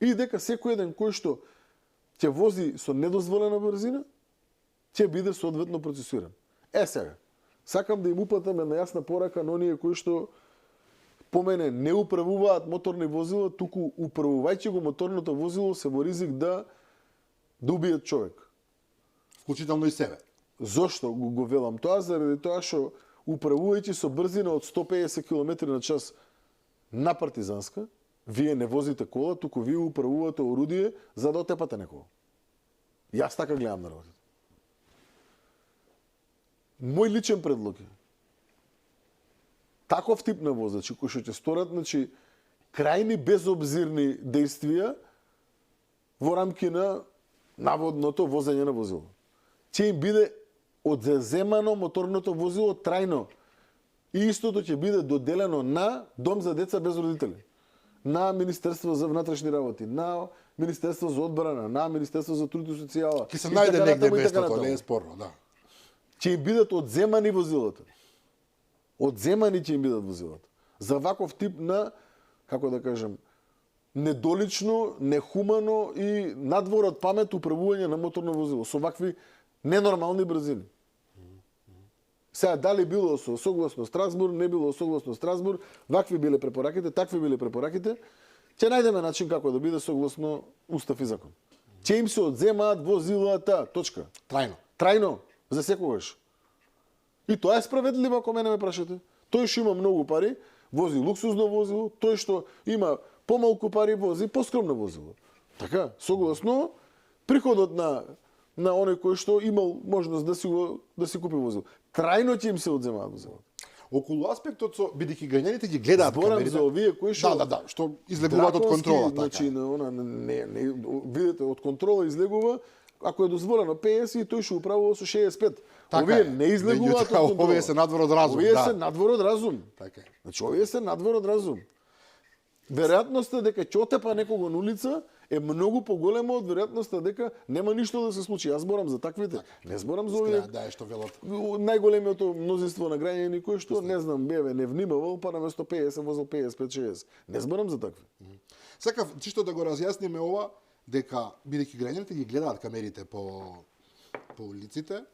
И дека секој еден кој што ќе вози со недозволена брзина, ќе биде соодветно процесиран. Сега, сакам да им упатам една јасна порака на оние кои што по мене не управуваат моторни возила, туку управувајќи го моторното возило се во ризик да убијат човек. Вклучително и себе. Зошто го велам тоа? Заради тоа што управувајќи со брзина од 150 км на час на партизанска, вие не возите кола, туку вие управувате орудие за да отепате некого. Јас така гледам на работата. Мој личен предлог е таков тип на возачи кои што ќе сторат, крајни безобзирни действија во рамки на наводното возење на возило. Ќе им биде одземано моторното возило трајно. И истото ќе биде доделено на дом за деца без родители, на Министерство за внатрешни работи, на Министерство за одбрана, на Министерство за труд и социјала. Ќе се најде негде местото, не е спорно, да. Ќе им бидат одземани возилата. Одземани ќе им бидат возилата. За ваков тип на, како да кажем, недолично, нехумано и надвор од памет управување на моторно возило со вакви ненормални брзини. Сега, дали било согласно Страсбур, не било согласно Страсбур, вакви биле препораките, такви биле препораките, ќе најдеме начин како да биде согласно устав и закон. Ќе им се одземаат возилата, точка. Трајно. Трајно, за секогаш. И тоа е справедливо, ако мене ме прашате. Тој што има многу пари, вози луксузно возило, тој што има помалку пари, вози поскромно возило. Така, согласно приходот на оној кој што имал можност да си купи возило. Трајно ќе им се одземаат возилото. Околу аспектот со бидејќи граѓаните ги гледаат камерите. Зборам за овие кои што да, што излегуваат од контрола, така. Значи, видите, од контрола излегува, ако е дозволено 50 и тој што управува со 65. Така овие не излегуваат од контрола. Овие се надвор од разум. Овие се надвор од разум. Така е. Значи, овие се надвор од разум. Веројатноста дека ќе отепа некого на улица е многу поголема од веројатноста дека нема ништо да се случи. Јас зборам за таквите. Не зборам за овие. Да, што велат. Најголемиото мнозинство на граѓани кои што не знам, не внимавал, па наместо 50 возил 55-60. Не зборам за такви. Сакав чисто да го разјасниме ова, дека бидејќи граѓаните ги гледаат камерите по улиците.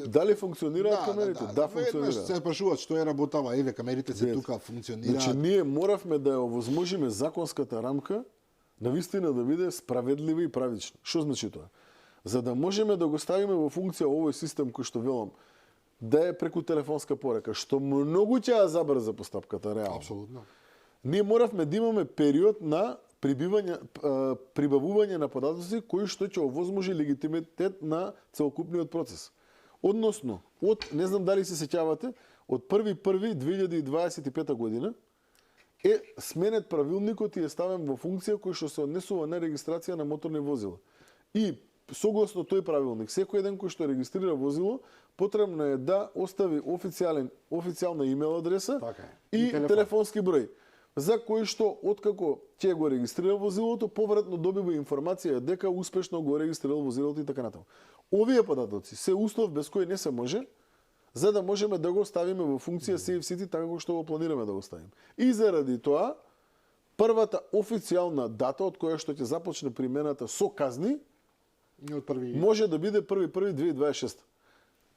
Дали функционираат камерите? Да, функционираат. Се прашуваат што е работава, еве камерите се тука функционираат. Значи ние моравме да ја овозможиме законската рамка навистина да биде справедлива и правична. Што значи тоа? За да можеме да го ставиме во функција овој систем кој што велам, да е преку телефонска порека, што многу ќе ја забрза постапката реално. Апсолутно. Ние моравме да имаме период на прибавување на податоци кои што ќе овозможи легитимитет на целокупниот процес. Односно, не знам дали се сеќавате, од 1.1.2025 година сменет правилникот и е ставен во функција кој што се однесува на регистрација на моторни возила. И согласно тој правилник, секој еден кој што регистрира возило, потребно е да остави официјална имейл адреса и телефонски број, за кој што откако ќе го регистрира возилото, повратно добива информација дека успешно го регистрирал возилото и така натаму. Овие податоци се услов без кој не се може, за да можеме да го ставиме во функција Safe City така како што го планираме да го ставиме. И заради тоа, првата официјална дата од која што ќе започне примената со казни може да биде 1.1.2026.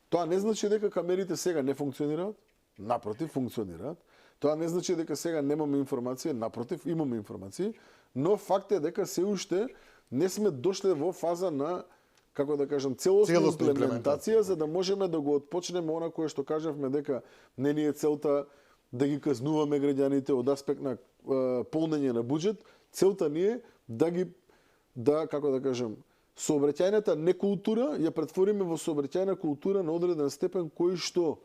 Тоа не значи дека камерите сега не функционираат, напротив, функционираат. Тоа не значи дека сега немаме информација, напротив, имаме информации, но факт е дека се уште не сме дошле во фаза на, како да кажам, целосна имплементација, за да можеме да го отпочнеме она кое што кажавме дека не ни е целта да ги казнуваме граѓаните од аспект на полнење на буџет. Целта ни е да како да кажам, сообраќајната некултура ја претвориме во сообраќајна култура на одреден степен кој што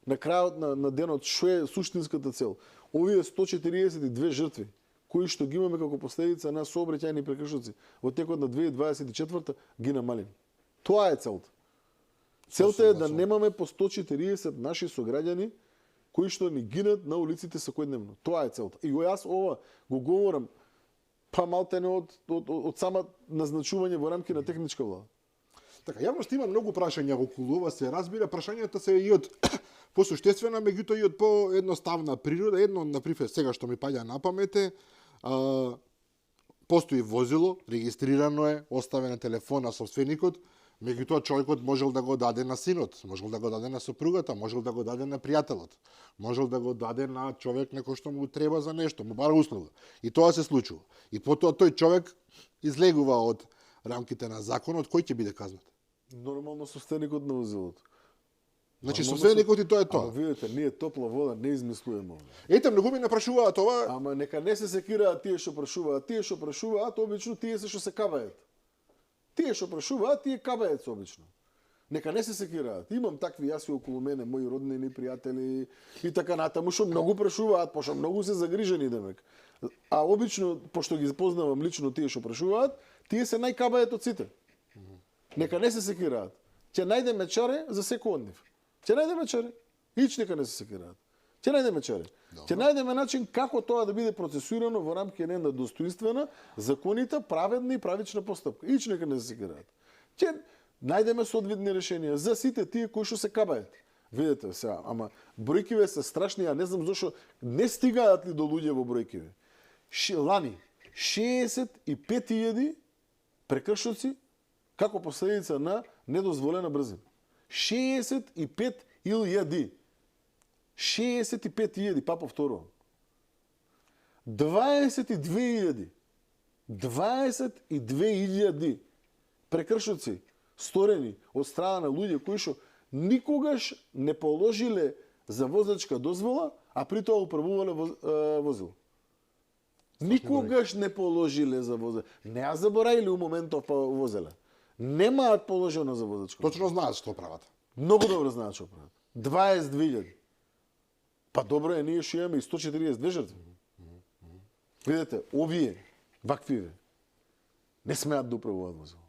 на крајот на денот што е суштинската цел. Овие 142 жртви кои што ги имаме како последица на сообраќајни прекршоци во текот на 2024 ги намалим. Тоа е целта. Целта е да немаме по 140 наши сограѓани кои што ни гинат на улиците секојдневно. Тоа е целта. И јас ова го говорам па малтене од сама назначување во рамки на техничка влада. Така, јавност има многу прашања околу ова, се разбира, прашањата се и од посуштествена, меѓутоа и од поедноставна природа. Едно, например, сега што ми паѓа на памет е, постои возило, регистрирано е, оставен на телефон на собственикот, меѓутоа човекот можел да го даде на синот, можел да го даде на сопругата, можел да го даде на пријателот, можел да го даде на човек некој што му треба за нешто, му бара услуга. И тоа се случува. И потоа тој човек излегува од рамките на законот, кој ќе биде казнат? Нормално собственикот на возилото. Значи собственикот и тоа е тоа. Ама видите, ние топла вода не измислуваме. Ете, многу ми напрашуваат ова. Ама нека не се секираат тие што прашуваат, обично тие се што се кабаат. Тие што прашуваат, тие кабаат обично. Нека не се секираат. Имам такви јаси околу мене, мои роднини, пријатели и така натаму, што многу прашуваат, пошто многу се загрижени демек. А обично, пошто ги познавам лично тие што прашуваат, тие се најкабаат од сите. Нека не се секираат. Ќе најдеме чаре за секој од нив. Ќе најдеме чаре. Ич нека не се секираат. Ќе најдеме чаре. Ќе најдеме начин како тоа да биде процесирано во рамки на една достоинствена, законита, праведна и правична постапка. Ич нека не се секираат. Ќе најдеме соодветни решенија за сите тие кои што се кабаат. Видете сега, ама бројкиве се страшни, а не знам зошто не стигаат ли до луѓе во бројкиве. Лани 65.000 прекршоци како последица на недозволена брзина. 65.000. 65.000, па повторувам. 22.000. 22.000 прекршоци сторени од страна на луѓе кои што никогаш не положиле за возачка дозвола, а при тоа управувале возило. Никогаш не положиле за возило. Не ја забораиле у моментов па возеле. Немаат положено за возачка. Точно знаат што прават. Многу добро знаат што прават. 22.000. Па добро е, ние што имаме и 142 жртви. Видете, овие, ваквиве, не смеат да управуваат возило.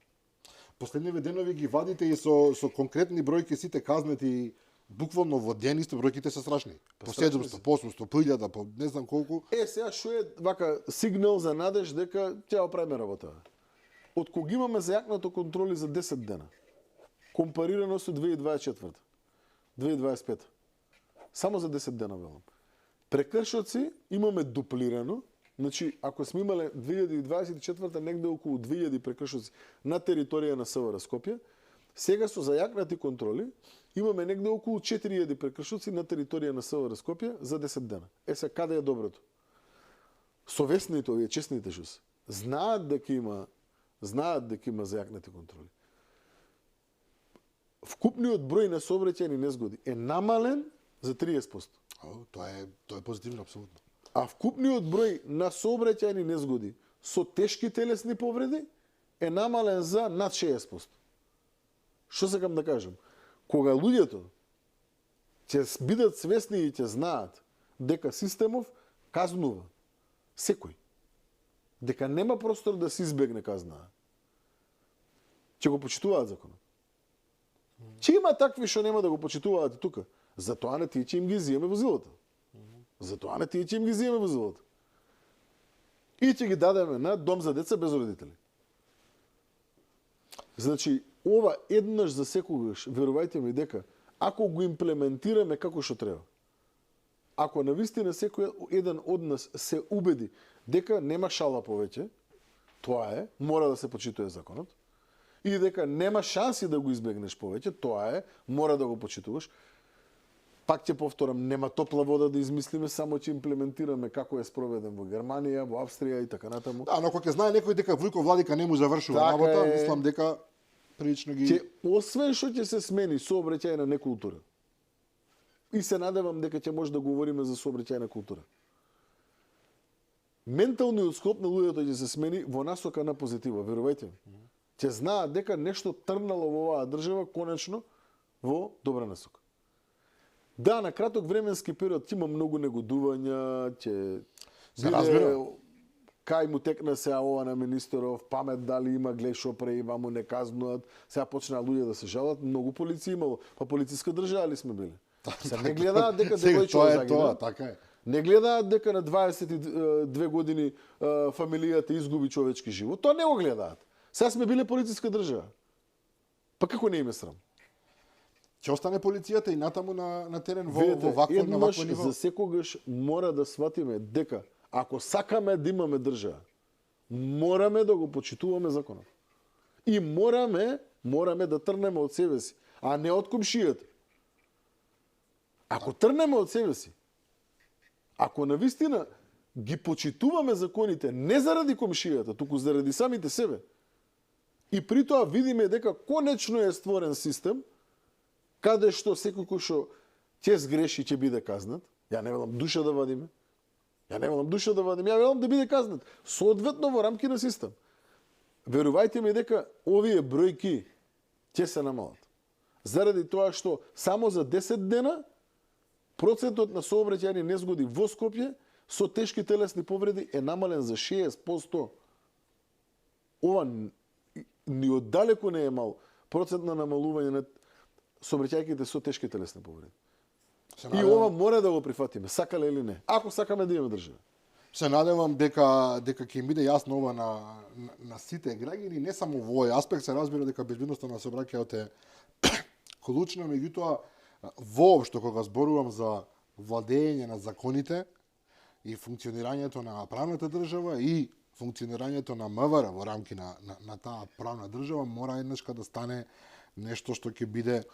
Последниве денови ги вадите и со конкретни бројки сите казнати, буквално во ден исто бројките се страшни. По 700, по 800, по 1000, по не знам колку. Сега што е вака сигнал за надеж дека ќе ја оправиме работа. Од кога имаме зајакнато контроли за 10 дена, компарирано со 2024, 2025, само за 10 дена велам. Прекршоци имаме дуплирано. Значи, ако сме имале 2024 негде околу 2000 прекршоци на територија на СВР Скопје, сега со зајакнати контроли имаме негде околу 4000 прекршоци на територија на СВР Скопје за 10 дена. Сега каде е доброто? Совесните овие честните што се знаат дека има зајакнати контроли. Вкупниот број на сообраќајни незгоди е намален за 30%. Тоа е позитивно апсолутно. А вкупниот број на сообраќајни незгоди со тешки телесни повреди е намален за над 60%. Што сакам да кажам? Кога луѓето ќе бидат свесни и ќе знаат дека системов казнува, секој, дека нема простор да се избегне казна, ќе го почитуваат законот. Че има такви што нема да го почитуваат и тука. Затоа не тие ќе им ги изиеме возилата. Затоа не тие ќе им ги изиеме возилата. И ќе ги дадеме на дом за деца без родители. Значи, ова еднаш за секогаш, верувајте ми дека, ако го имплементираме како што треба, ако навистина секој еден од нас се убеди дека нема шала повеќе, тоа е, мора да се почитува законот, и дека нема шанси да го избегнеш повеќе, тоа е, мора да го почитуваш. Пак ќе повторам, нема топла вода да измислиме, само ќе имплементираме како е спроведен во Германија, во Австрија и така натаму. Да, но ако ќе знае некој дека Вујко Владика не му завршува Така работа, е. мислам дека прилично ги... Освен што ќе се смени сообраќајна некултура. И се надевам дека ќе може да говориме за сообраќајна култура. Менталниот склоп на луѓето ќе се смени во насока на позитива, верувајте ми. Ќе знаат дека нешто трнало во оваа држава конечно во добра насока. Да, на краток временски период ќе има многу негодувања, ќе Се разбира. кај му текна се ова на министеров, памет дали има глеј шо преива, му не казнуваат, сега почнаа луѓе да се жалат, многу полиција имало, па полициска држава ли сме били? Се не гледаат дека Сега, девојче загина. тоа, така е. Не гледаат дека на 22 години фамилијата изгуби човечки живот. Тоа не го гледаат. Сега сме биле полициска држава. Па како не им е срам? Ќе остане полицијата и натаму на терен во Видете, вакво на еднаш вакво ниво. за секогаш мора да сватиме дека ако сакаме да имаме држава, мораме да го почитуваме законот. И мораме да трнеме од себе си, а не од комшијата. Ако трнеме од себе си, ако навистина ги почитуваме законите не заради комшијата, туку заради самите себе, и при тоа видиме дека конечно е створен систем каде што секој кој што ќе сгреши ќе биде казнат. Ја не велам душа да вадиме. Ја велам да биде казнат. Соодветно во рамки на систем. Верувајте ми дека овие бројки ќе се намалат. Заради тоа што само за 10 дена процентот на сообраќајни незгоди во Скопје со тешки телесни повреди е намален за 60%. Ова ни оддалеку не е мал процент на намалување на сообраќајките со тешки телесни повреди. И ова мора да го прифатиме, сакале или не. Ако сакаме да имаме држава. Се надевам дека ќе им биде јасно ова на сите граѓани, не само во овој аспект, се разбира дека безбедноста на сообраќајот е клучна, меѓутоа воопшто кога зборувам за владење на законите и функционирањето на правната држава и функционирањето на МВР во рамки на таа правна држава, мора еднашка да стане нешто што ќе биде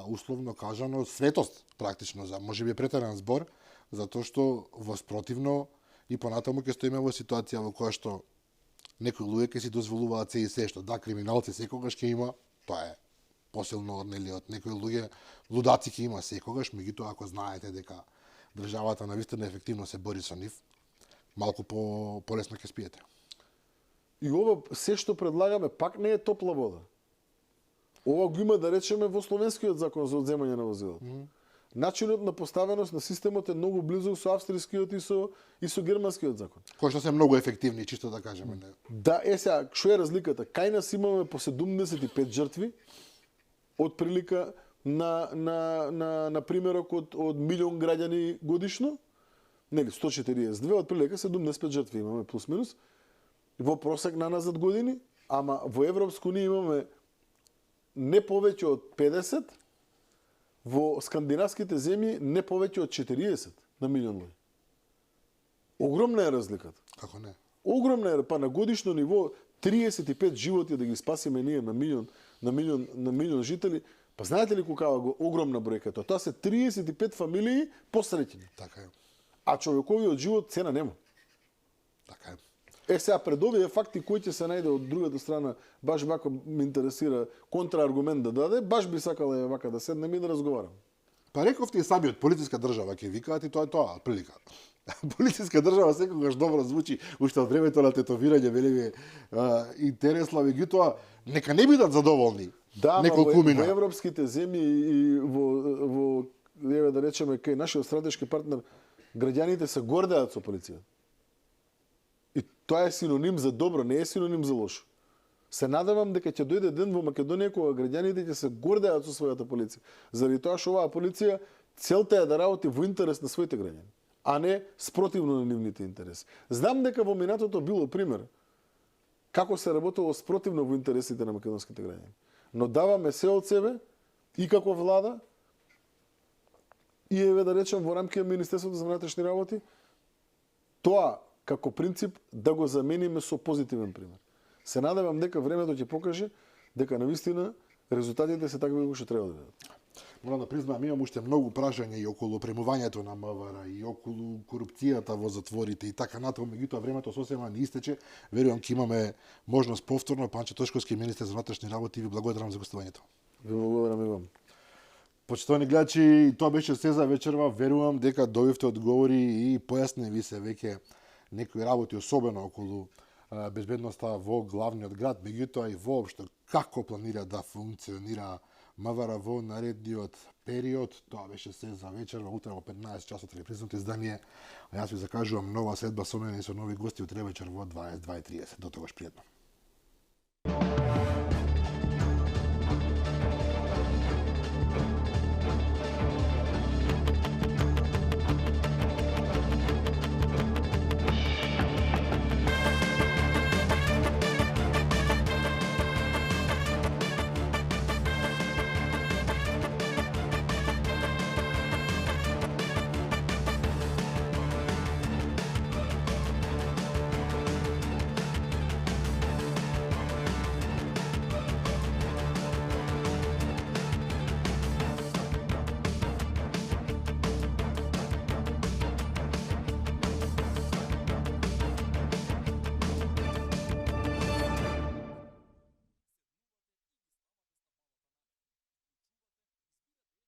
условно кажано светост практично, за можеби претеран збор, затоа што воспротивно и понатаму ќе стоиме во ситуација во која што некои луѓе ќе си дозволуваат се и се, што да, криминалци секогаш ќе има, тоа е посилно од некои луѓе, лудаци ќе има секогаш, меѓутоа ако знаете дека државата навистина ефективно се бори со нив, малку полесно ќе спиете. И ова се што предлагаме пак не е топла вода. Ова го има да речеме во словенскиот закон за одземање на возилото. Начинот на поставеност на системот е многу близок со австрискиот и со германскиот закон. Кои што се многу ефективни, чисто да кажеме. Да, сега, што е разликата? Кај нас имаме по 75 жртви, од прилика на примерок од милион граѓани годишно, нели 142, од прилика 75 жртви имаме плюс минус, во просек на назад години, ама во Европско ние имаме не повеќе од 50, во скандинавските земји не повеќе од 40 на милион луѓе. Огромна е разликата. Како не? Огромна е, па на годишно ниво 35 животи да ги спасиме ние на милион жители. Па знаете ли колкава го огромна бројка тоа? Тоа се 35 фамилии посреќени. Така е. А човековиот живот цена нема. Така е. Сега пред овие факти кој ќе се најде од другата страна, баш вака ме интересира контрааргумент да даде, баш би сакала вака да седнем и да разговарам. Па рековте и самиот полициска држава ќе викаат и тоа е тоа, прилика. Полициска држава секогаш добро звучи, уште од времето на тетовирање, велеви интересно, меѓутоа нека не бидат задоволни. Да, неколку во европските земји и во еве да речеме кај нашиот стратешки партнер, граѓаните се гордеат со полицијата. Тоа е синоним за добро, не е синоним за лошо. Се надевам дека ќе дојде ден во Македонија кога граѓаните ќе се гордеат со својата полиција. Заради тоа што оваа полиција целта е да работи во интерес на своите граѓани, а не спротивно на нивните интереси. Знам дека во минатото било пример како се работело спротивно во интересите на македонските граѓани. Но даваме се од себе и како влада и еве да речем во рамки на Министерството за внатрешни работи, тоа како принцип да го замениме со позитивен пример. Се надевам дека времето ќе покаже дека навистина резултатите се такви како што треба да бидат. Морам да признаам, имам уште многу прашања и околу премувањето на МВР и околу корупцијата во затворите и така натаму, меѓутоа времето сосема не истече. Верувам ќе имаме можност повторно. Панче Тошковски, министер за внатрешни работи, ви благодарам за гостувањето. Ви благодарам и вам. Почитувани гледачи, тоа беше се за вечерва. Верувам дека добивте одговори и појасни ви се веќе некои работи, особено околу безбедноста во главниот град, меѓутоа и воопшто како планира да функционира МВР во наредниот период. Тоа беше се за вечерва. Утре во 15 часот репризното издание. А јас ви закажувам нова седба со мене и со нови гости утре вечер во 22:30. До тогаш пријатно.